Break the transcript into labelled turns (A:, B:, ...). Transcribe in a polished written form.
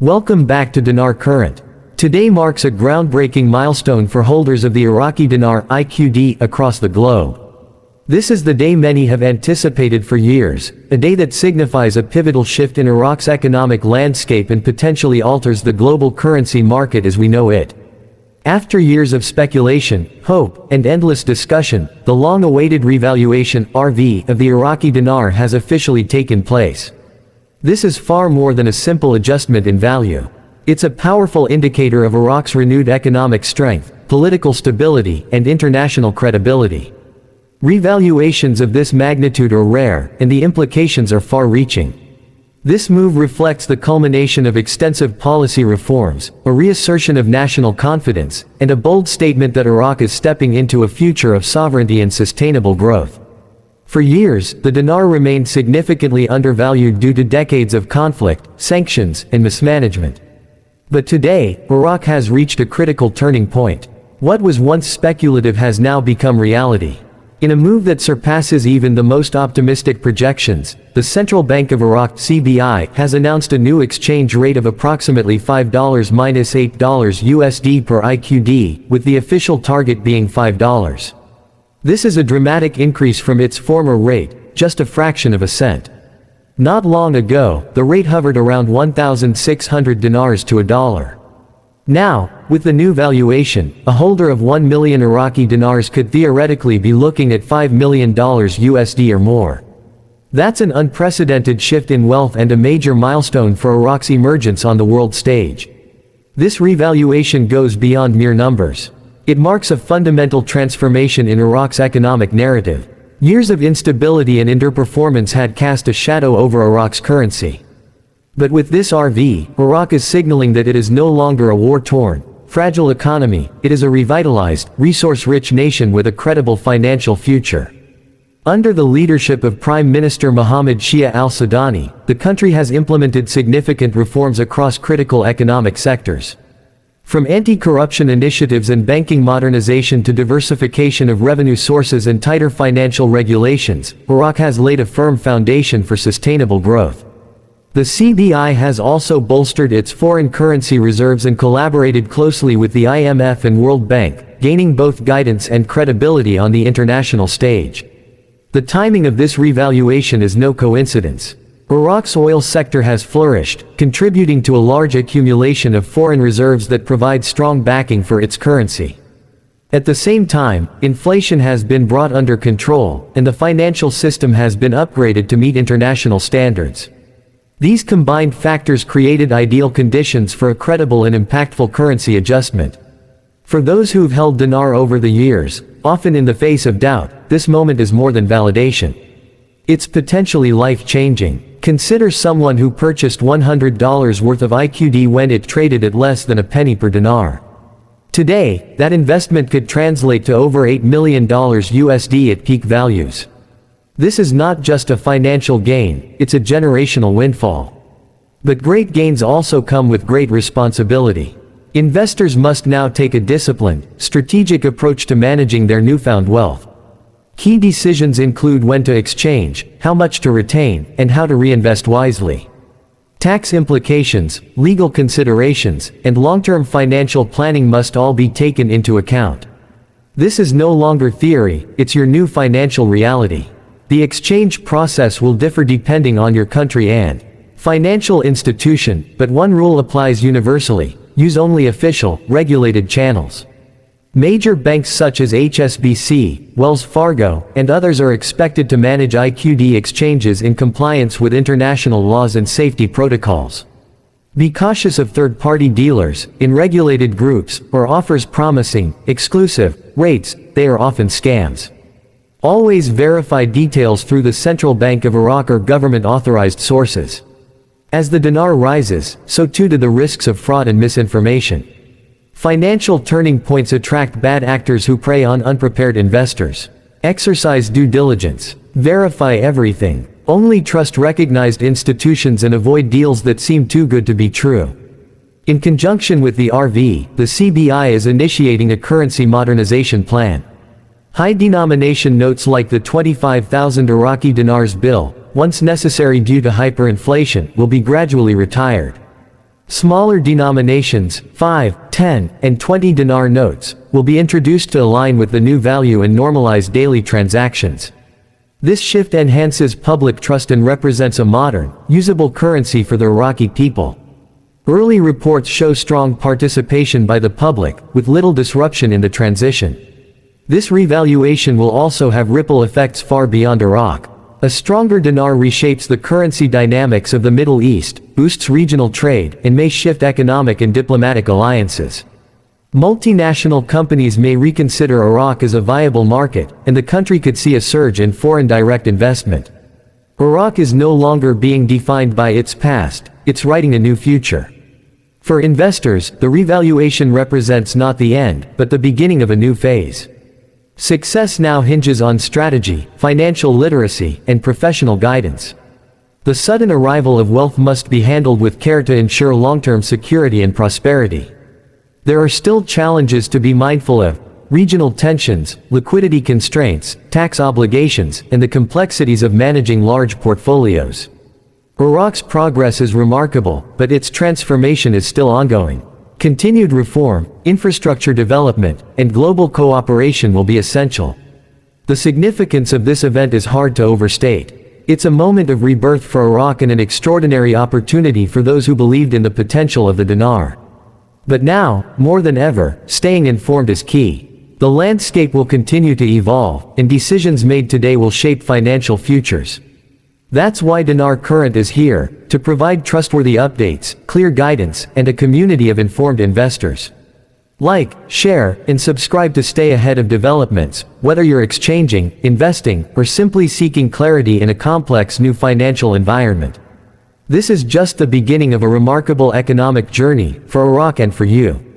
A: Welcome back to Dinar Current. Today marks a groundbreaking milestone for holders of the Iraqi Dinar IQD across the globe. This is the day many have anticipated for years, a day that signifies a pivotal shift in Iraq's economic landscape and potentially alters the global currency market as we know it. After years of speculation, hope, and endless discussion, the long-awaited revaluation (RV) of the Iraqi dinar has officially taken place. This is far more than a simple adjustment in value. It's a powerful indicator of Iraq's renewed economic strength, political stability, and international credibility. Revaluations of this magnitude are rare, and the implications are far-reaching. This move reflects the culmination of extensive policy reforms, a reassertion of national confidence, and a bold statement that Iraq is stepping into a future of sovereignty and sustainable growth. For years, the dinar remained significantly undervalued due to decades of conflict, sanctions, and mismanagement. But today, Iraq has reached a critical turning point. What was once speculative has now become reality. In a move that surpasses even the most optimistic projections, the Central Bank of Iraq (CBI) has announced a new exchange rate of approximately $5-8 USD per IQD, with the official target being $5. This is a dramatic increase from its former rate, just a fraction of a cent. Not long ago, the rate hovered around 1,600 dinars to a dollar. Now, with the new valuation, a holder of 1 million Iraqi dinars could theoretically be looking at $5 million USD or more. That's an unprecedented shift in wealth and a major milestone for Iraq's emergence on the world stage. This revaluation goes beyond mere numbers. It marks a fundamental transformation in Iraq's economic narrative. Years of instability and underperformance had cast a shadow over Iraq's currency. But with this RV, Iraq is signaling that it is no longer a war-torn, fragile economy, it is a revitalized, resource-rich nation with a credible financial future. Under the leadership of Prime Minister Mohammed Shia al-Sudani, the country has implemented significant reforms across critical economic sectors. From anti-corruption initiatives and banking modernization to diversification of revenue sources and tighter financial regulations, Iraq has laid a firm foundation for sustainable growth. The CBI has also bolstered its foreign currency reserves and collaborated closely with the IMF and World Bank, gaining both guidance and credibility on the international stage. The timing of this revaluation is no coincidence. Iraq's oil sector has flourished, contributing to a large accumulation of foreign reserves that provide strong backing for its currency. At the same time, inflation has been brought under control, and the financial system has been upgraded to meet international standards. These combined factors created ideal conditions for a credible and impactful currency adjustment. For those who've held dinar over the years, often in the face of doubt, this moment is more than validation. It's potentially life-changing. Consider someone who purchased $100 worth of IQD when it traded at less than a penny per dinar. Today, that investment could translate to over $8 million USD at peak values. This is not just a financial gain, it's a generational windfall. But great gains also come with great responsibility. Investors must now take a disciplined, strategic approach to managing their newfound wealth. Key decisions include when to exchange, how much to retain, and how to reinvest wisely. Tax implications, legal considerations, and long-term financial planning must all be taken into account. This is no longer theory, it's your new financial reality. The exchange process will differ depending on your country and financial institution, but one rule applies universally: use only official, regulated channels. Major banks such as HSBC, Wells Fargo, and others are expected to manage IQD exchanges in compliance with international laws and safety protocols. Be cautious of third-party dealers, in regulated groups, or offers promising, exclusive rates. They are often scams. Always verify details through the Central Bank of Iraq or government-authorized sources. As the dinar rises, so too do the risks of fraud and misinformation. Financial turning points attract bad actors who prey on unprepared investors. Exercise due diligence. Verify everything. Only trust recognized institutions and avoid deals that seem too good to be true. In conjunction with the RV, the CBI is initiating a currency modernization plan. High denomination notes like the 25,000 Iraqi dinars bill, once necessary due to hyperinflation, will be gradually retired. Smaller denominations, 5, 10, and 20 dinar notes, will be introduced to align with the new value and normalize daily transactions. This shift enhances public trust and represents a modern, usable currency for the Iraqi people. Early reports show strong participation by the public, with little disruption in the transition. This revaluation will also have ripple effects far beyond Iraq. A stronger dinar reshapes the currency dynamics of the Middle East, boosts regional trade, and may shift economic and diplomatic alliances. Multinational companies may reconsider Iraq as a viable market, and the country could see a surge in foreign direct investment. Iraq is no longer being defined by its past, it's writing a new future. For investors, the revaluation represents not the end, but the beginning of a new phase. Success now hinges on strategy, financial literacy, and professional guidance. The sudden arrival of wealth must be handled with care to ensure long-term security and prosperity. There are still challenges to be mindful of: regional tensions, liquidity constraints, tax obligations, and the complexities of managing large portfolios. Iraq's progress is remarkable, but its transformation is still ongoing. Continued reform, infrastructure development, and global cooperation will be essential. The significance of this event is hard to overstate. It's a moment of rebirth for Iraq and an extraordinary opportunity for those who believed in the potential of the dinar. But now, more than ever, staying informed is key. The landscape will continue to evolve, and decisions made today will shape financial futures. That's why Dinar Current is here, to provide trustworthy updates, clear guidance, and a community of informed investors. Like, share, and subscribe to stay ahead of developments, whether you're exchanging, investing, or simply seeking clarity in a complex new financial environment. This is just the beginning of a remarkable economic journey, for Iraq and for you.